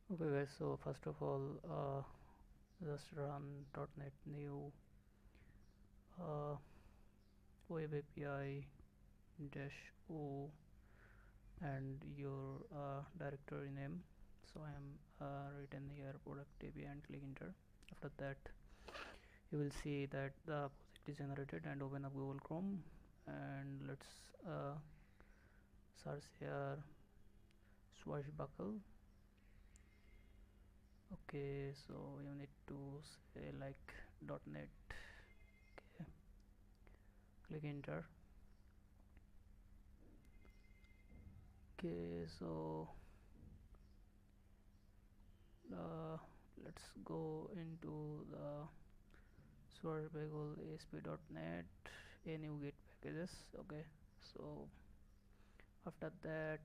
Okay guys, so first of all, just run .NET new uh, web API dash o and your directory name. So I am written here product API and click enter. After that you will see that the project is generated, and open up Google Chrome and let's search here swashbuckle. Okay, so you need to say like .NET. Okay, click enter. Okay, so let's go into the swashbuckle ASP.NET NuGet packages. Okay, so after that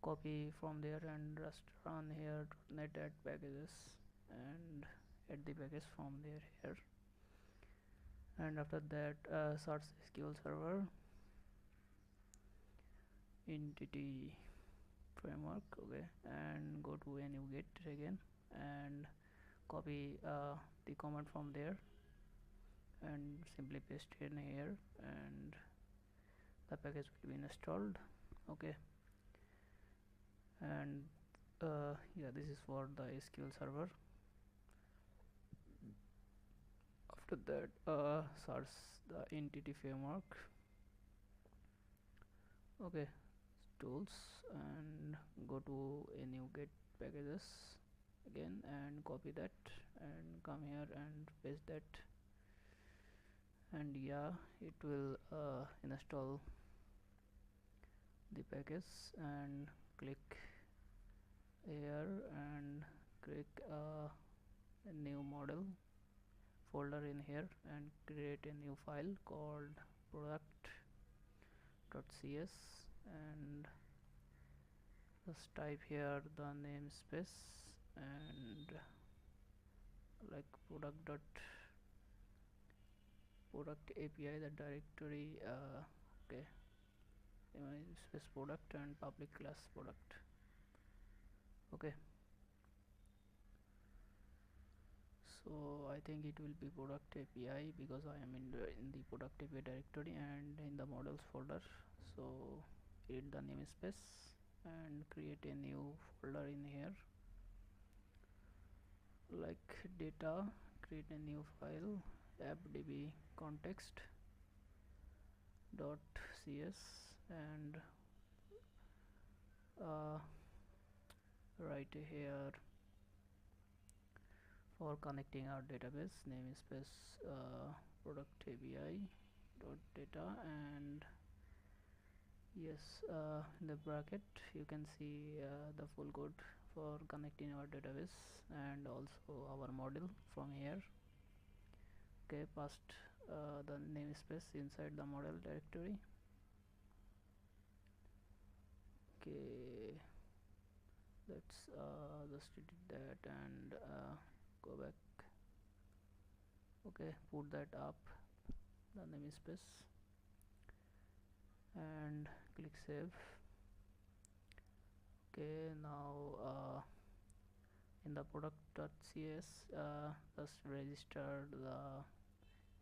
copy from there and just run here .NET add packages and add the package from there here, and after that search SQL Server entity framework. Okay, and go to NuGet again and copy the command from there and simply paste in here, and the package will be installed. Okay, and yeah, this is for the SQL Server. After that search the entity framework. Okay, tools, and go to NuGet packages again and copy that and come here and paste that, and yeah, it will install the package, and click here and click a new model folder in here and create a new file called product.cs, and just type here the namespace and like product API, the directory. Okay, space product and public class product. Okay, so I think it will be product API because I am in the product API directory and in the models folder. So read the namespace and create a new folder in here like data, create a new file appdb context.cs and write here for connecting our database namespace product API dot data, and yes, in the bracket you can see the full code for connecting our database and also our model from here. Okay, past the namespace inside the model directory. Okay, let's just edit that and go back. Okay, put that up the namespace and click save. Okay, now in the product.cs just register the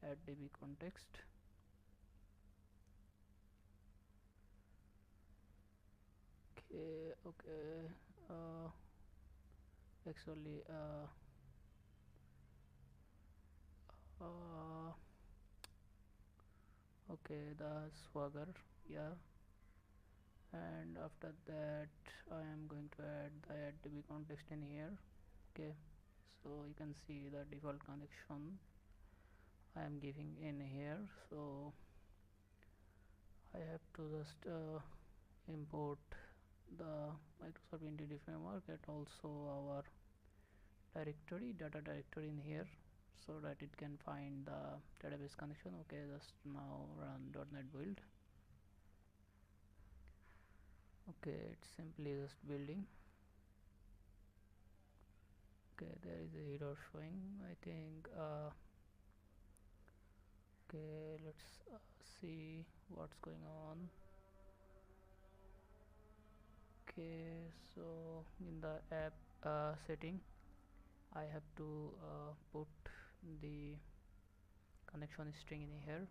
appdb context. Okay, actually okay, the swagger, yeah, and after that I am going to add the appdb context in here. Okay, so you can see the default connection I am giving in here, so I have to just import the Microsoft Entity Framework and also our data directory in here so that it can find the database connection. Okay, just now run .NET build. Okay, it's simply just building. Okay, there is a error showing, I think. Okay, let's see what's going on. Okay, so in the app setting, I have to put the connection string in here.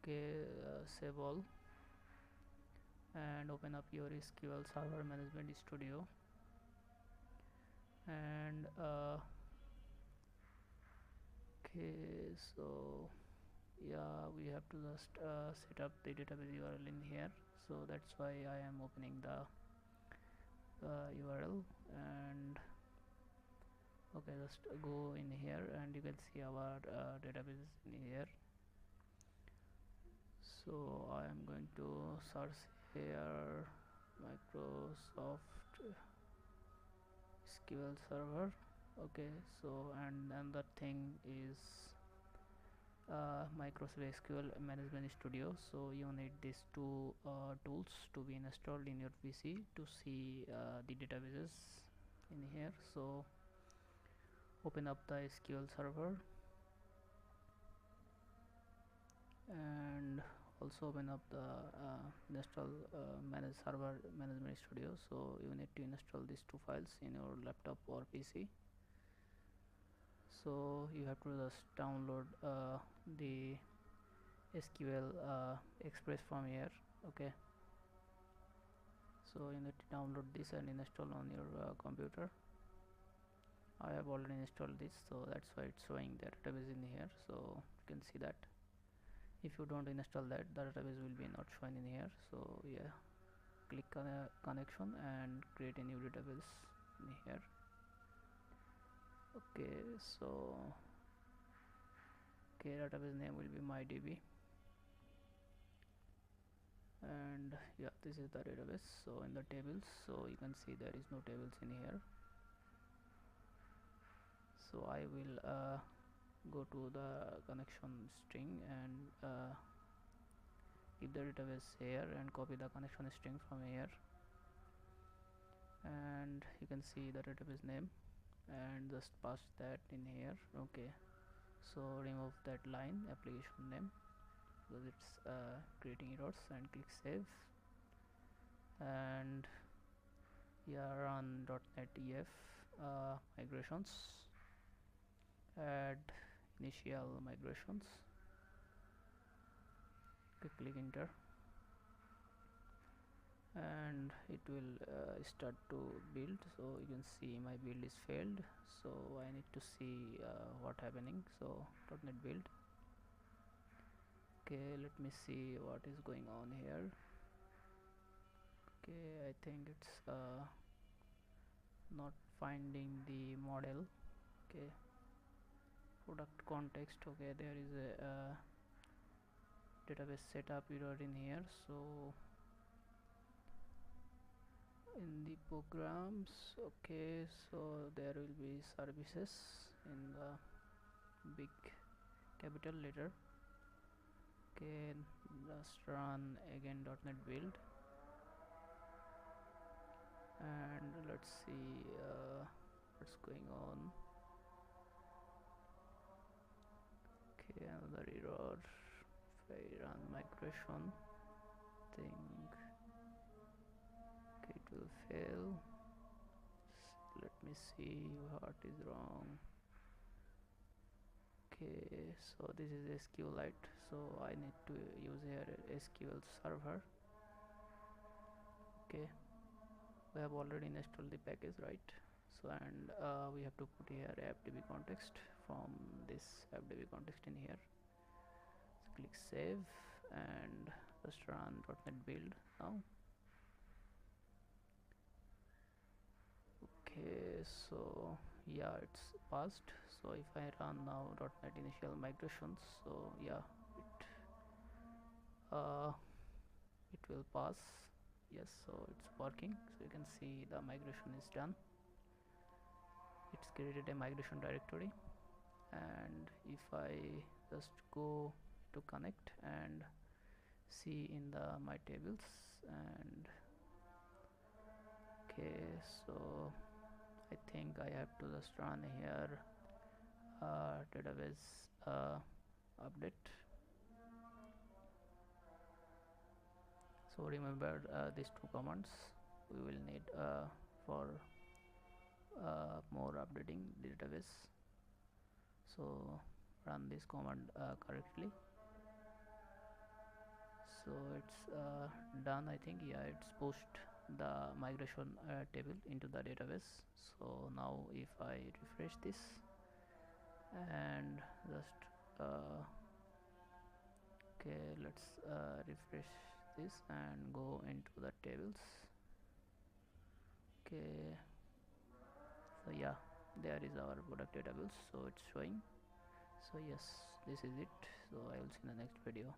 Okay, save all and open up your SQL Server Management Studio, and okay, so yeah, we have to just set up the database URL in here, so that's why I am opening the URL. And okay, just go in here and you can see our database in here. So I am going to search here Microsoft SQL Server. Okay, so and another thing is Microsoft SQL Management Studio. So you need these two tools to be installed in your PC to see the databases in here. So open up the SQL Server and also open up the install manage server management studio. So you need to install these two files in your laptop or PC. So you have to just download the SQL Express from here. Okay, so you need to download this and install on your computer. I have already installed this, so that's why it's showing the database in here. So you can see that. If you don't install that, the database will be not shown in here. So yeah, click on a connection and create a new database in here. Okay, so okay, database name will be MyDB, and yeah, this is the database. So in the tables, so you can see there is no tables in here. So I will go to the connection string and keep the database here and copy the connection string from here, and you can see the database name and just paste that in here. Okay, so remove that line application name because it's creating errors, and click save. And yeah, run .NET EF migrations, add initial migrations. Okay, click enter and it will start to build. So you can see my build is failed, so I need to see what happening. So .NET build. Okay, let me see what is going on here. Okay, I think it's not finding the model. Okay, product context. Okay, there is a database setup error in here. So in the programs, okay, so there will be services in the big capital letter. Okay, just run again .NET build and let's see what's going on. Okay, another error. If I run migration, think okay, it will fail. Let me see what is wrong. Okay, so this is SQLite, so I need to use here SQL Server. Okay, we have already installed the package, right? So and we have to put here appdb context from this appdb context in here. So click save and just run .NET build now. Okay, so yeah, it's passed. So if I run now .NET initial migrations, so yeah, it will pass. Yes, so it's working. So you can see the migration is done. It's created a migration directory, and if I just go to connect and see in the my tables, and okay, so I think I have to just run here database update. So remember these two commands. We will need for more updating the database. So run this command correctly. So it's done, I think. Yeah, it's pushed the migration table into the database. So now if I refresh this and just okay, let's refresh this and go into the tables. Okay, so yeah, there is our product database, so it's showing. So yes, this is it. So I will see in the next video.